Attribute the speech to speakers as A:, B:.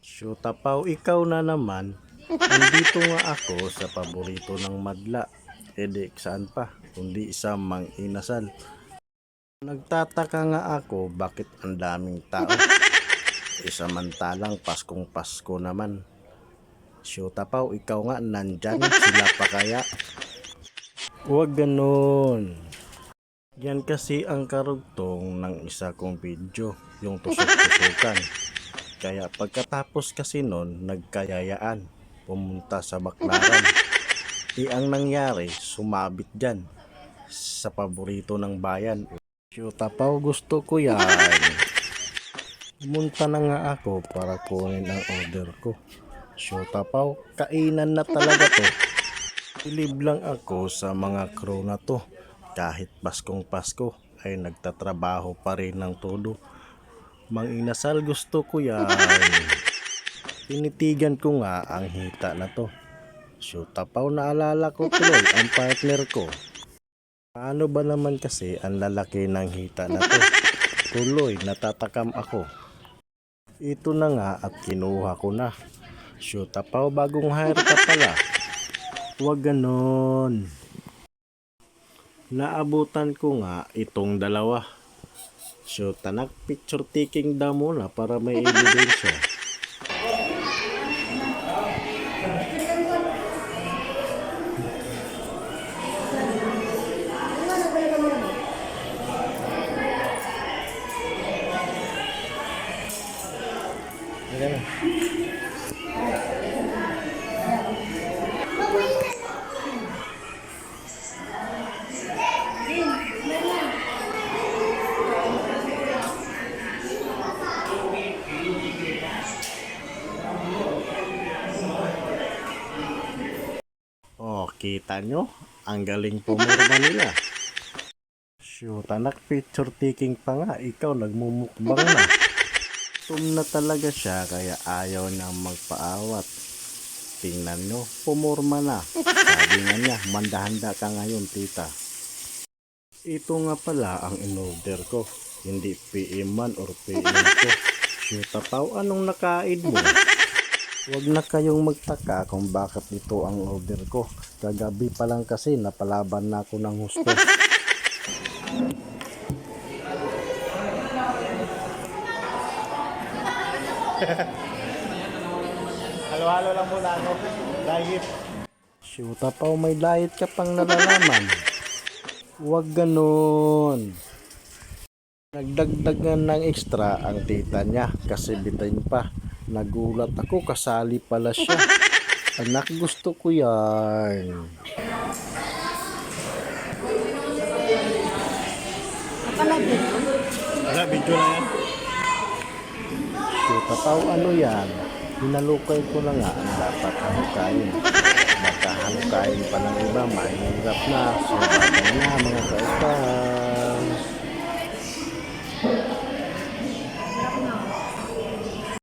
A: Shoota Pao, ikaw na naman. Nandito nga ako sa paborito ng madla. Edi saan pa, kundi sa Mang Inasal. Nagtataka nga ako bakit ang daming tao. Samantalang Paskong Pasko naman. Shoota Pao, ikaw nga nandyan, sila pa kaya? Huwag ganon. Yan kasi ang karugtong ng isa kong video, yung tusok-tusukan. Kaya pagkatapos kasi nun, nagkayayaan, pumunta sa Baklaran. Ang nangyari, sumabit dyan, sa paborito ng bayan. Shoota Pao, gusto ko yan. Pumunta na nga ako para kunin ang order ko. Shoota Pao, kainan na talaga to. Bilib lang ako sa mga crew na to. Kahit Paskong Pasko ay nagtatrabaho pa rin ng todo. Mang Inasal, gusto ko yan. Tinitigan ko nga ang hita na to. Shoota Pao, naalala ko tuloy ang partner ko. Paano ba naman kasi ang lalaki ng hita na to? Tuloy, natatakam ako. Ito na nga at kinuha ko na. Shoota Pao, bagong hire ka pala. Huwag ganon. Naabutan ko nga itong dalawa. Shoota, nag-picture taking daw muna para may ebidensya. Oh, kita nyo? Ang galing pumurma nila. Shoota, nag-picture taking pa nga. Ikaw nagmumukbang na. Tum na talaga siya kaya ayaw niyang magpaawat. Tingnan nyo, pumurma na. Sabi nga niya, mandahanda ka ngayon tita. Ito nga pala ang in-order ko. Hindi PM1 or PM2. Shoota Pao, anong nakain mo? Huwag na kayong magtaka kung bakit ito ang order ko. Kagabi pa lang kasi napalaban na ako ng husto.
B: Halo-halo lang muna ako. Diet.
A: Shoota Pao, may diet ka pang nalalaman. Huwag ganon. Nagdagdagan ng extra ang tita niya kasi bitin pa. Nagulat ako, kasali pala siya. Anak, gusto ko yan.
B: Wala, video na yan.
A: Shoota Pao, ano yan? Hinalukay ko na nga ang dapat halukain. Baka halukain pa ng iba, mahirap na. So, bagay na mga kausap.